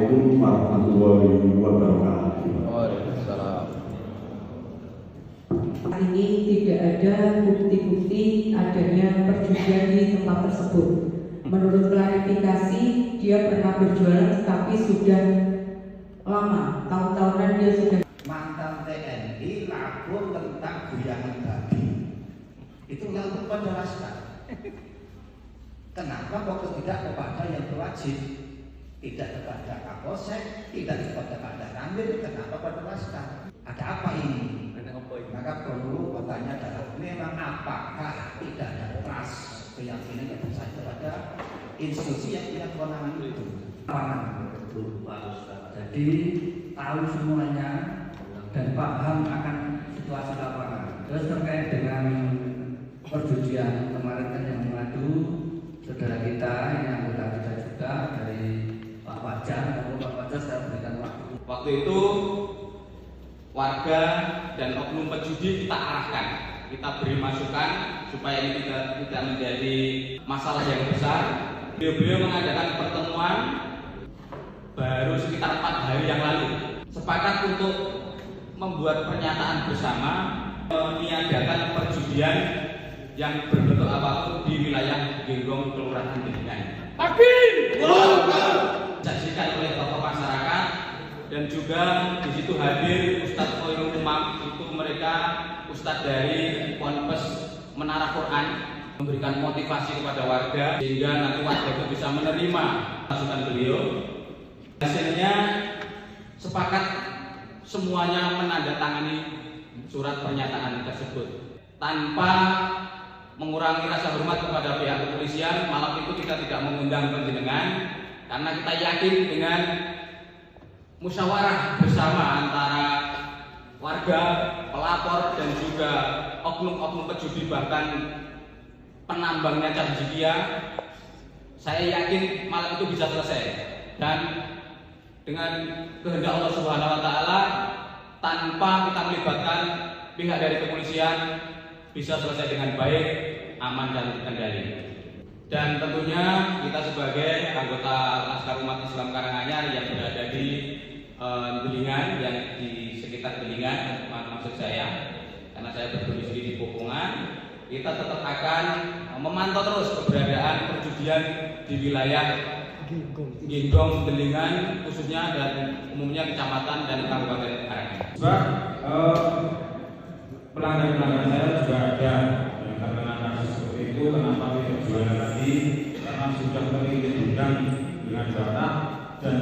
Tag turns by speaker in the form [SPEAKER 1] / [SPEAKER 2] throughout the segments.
[SPEAKER 1] Assalamualaikum warahmatullahi wabarakatuh.
[SPEAKER 2] Waalaikumsalam.
[SPEAKER 3] Hari ini tidak ada bukti-bukti adanya perjudian di tempat tersebut. Menurut klarifikasi, dia pernah berjualan tapi sudah lama, tahun-tahunan dia sudah.
[SPEAKER 4] Mantan TNI lapor tentang goyangan babi. Itu lalu menjelaskan. Kenapa kok tidak kepada yang berwajib? Tidak kepada Kapolsek, tidak kepada Dandim, kenapa menjelaskan? Ada apa ini? Maka perlu bertanya adalah memang apakah tidak ada trust keyakinan yang besar kepada institusi yang punya kewenangan itu?
[SPEAKER 5] Jadi tahu semuanya dan paham akan situasi lapangan. Terus terkait dengan perjudian kemarin kan yang mengadu saudara kita, ini anggota kita juga dari Pak Fajar. Pak Fajar saya berikan waktu.
[SPEAKER 2] Waktu itu warga dan oknum pejudi kita arahkan, kita beri masukan supaya ini tidak menjadi masalah yang besar. Beliau mengadakan pertemuan baru sekitar 4 hari yang lalu, sepakat untuk membuat pernyataan bersama meniadakan perjudian yang berbentuk apapun di wilayah Genggong Kelurahan Delingan. Disaksikan oleh tokoh masyarakat dan juga di situ hadir Ustadz Khairul Umam, itu mereka Ustadz dari Ponpes Menara Quran, memberikan motivasi kepada warga sehingga nanti warga itu bisa menerima masukan beliau. Hasilnya sepakat semuanya menandatangani surat pernyataan tersebut tanpa mengurangi rasa hormat kepada pihak kepolisian. Malam itu kita tidak mengundang panjenengan karena kita yakin dengan musyawarah bersama antara warga, pelapor dan juga oknum-oknum pejudi bahkan penambangnya Camjikia, saya yakin malam itu bisa selesai. Dan dengan kehendak Allah Subhanahu wa taala, tanpa kita melibatkan pihak dari kepolisian, bisa selesai dengan baik, aman dan terkendali. Dan tentunya kita sebagai anggota Laskar Umat Islam Karanganyar yang berada di Delingan, yang di sekitar Delingan, maksud saya, karena saya berdomisili di Pokongan, kita tetap akan memantau terus keberadaan perjudian di wilayah Genggong, Delingan khususnya dan umumnya kecamatan dan kabupaten Karanganyar.
[SPEAKER 6] Sebab pelanggan-pelanggan saya juga ada yang terkena kasus seperti itu. Kenapa tidak jualan lagi? Karena sudah memiliki gudang dengan data dan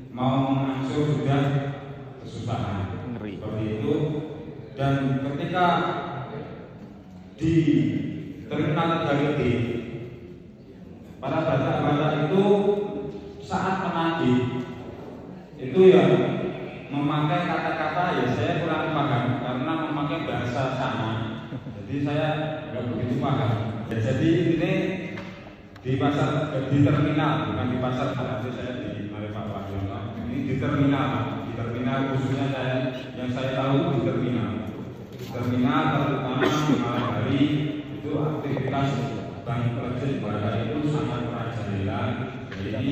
[SPEAKER 6] mau mengangsur sudah kesusahan seperti itu. Dan ketika di terminal Galiti, para batak-batak itu saat menagih itu ya memakai kata-kata ya saya kurang paham karena memakai bahasa sana, jadi saya nggak begitu paham. Ya, jadi ini di pasar, di terminal, bukan di pasar. Nanti saya di Pak Wahyono, ini di terminal khususnya saya, yang saya tahu di terminal terutama malam hari itu aktivitas Bank Kredit Barga itu sangat merajalela. Jadi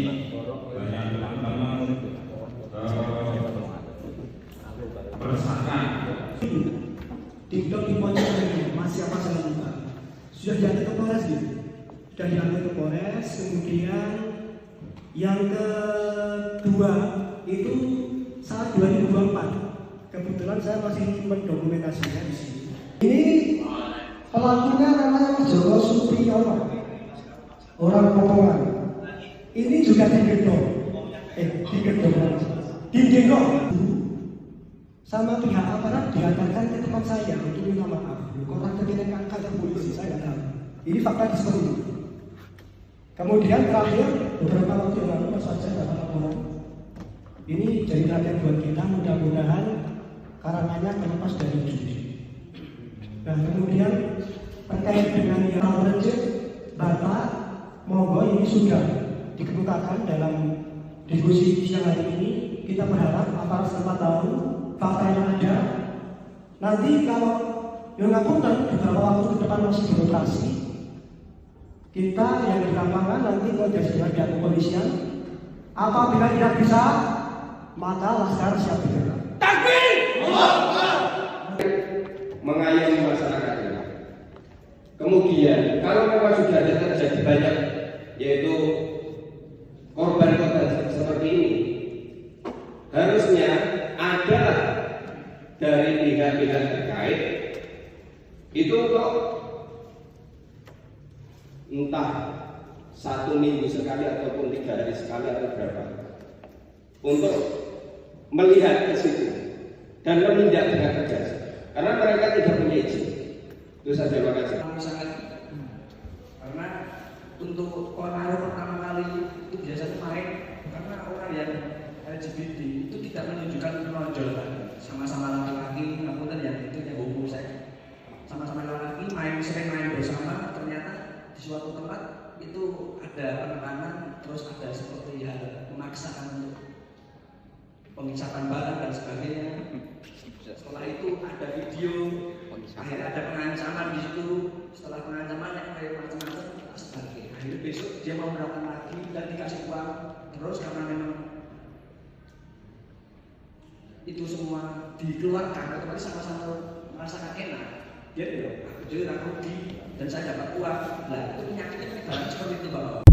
[SPEAKER 6] banyak teman-teman meresahkan.
[SPEAKER 7] TikTok di pojok masih apa saya lupa. Sudah diangkat ke Polres gitu. Sudah diangkat ke Polres. Kemudian yang kedua itu saat 2024. Kebetulan saya masih mendokumentasinya di sini. Ini pelakunya namanya Mas Joko Supriyono, orang Potongan. Ini juga digendong, digendong sama pihak aparat, diantarkan ke tempat saya untuk minta maaf. Orang terkena kantor polisi, saya tahu. Ini fakta seperti itu. Kemudian terakhir beberapa waktu yang lalu Mas Fajar dapat laporan. Ini jadi perhatian buat kita, mudah-mudahan Karanganyar terlepas dari judi. Dan kemudian terkait dengan yang reject Bapak, monggo ini sudah dikemukakan dalam diskusi siang hari ini. Kita berharap aparat setempat tahu fakta yang ada. Nanti kalau yang ngapunten beberapa waktu ke depan masih beroperasi, kita yang di lapangan nanti kalau dari pihak kepolisian Apabila tidak bisa, maka laskar siap bergerak.
[SPEAKER 8] Mengayomi masyarakatnya. Kemudian kalau memang sudah ada terjadi banyak yaitu korban-korban seperti ini, harusnya ada dari pihak-pihak terkait itu kok entah 1 minggu sekali ataupun 3 hari sekali atau berapa untuk melihat ke situ dan menindak dengan tegas karena mereka tidak punya izin. Itu saja, terima kasih.
[SPEAKER 5] Sangat karena untuk Konaru pertama kali itu biasanya main karena orang yang LGBT itu tidak menunjukkan penonjolan, sama-sama laki-laki, namun yang itu yang homoseks, sama-sama laki sering main bersama, ternyata di suatu tempat itu ada penekanan, terus ada seperti hal memaksakan untuk pengisapan barang dan sebagainya. Setelah itu ada video, akhirnya ada pengancaman di situ. Setelah pengancaman yang kayak macam-macam, akhirnya besok dia mau melakukan lagi dan dikasih uang terus karena memang itu semua dikeluarkan, otomatis sama-sama merasakan enak. Dia bilang, aku rugi dan saya dapat uang. Nah, itu penyakitnya seperti itu, Bapak.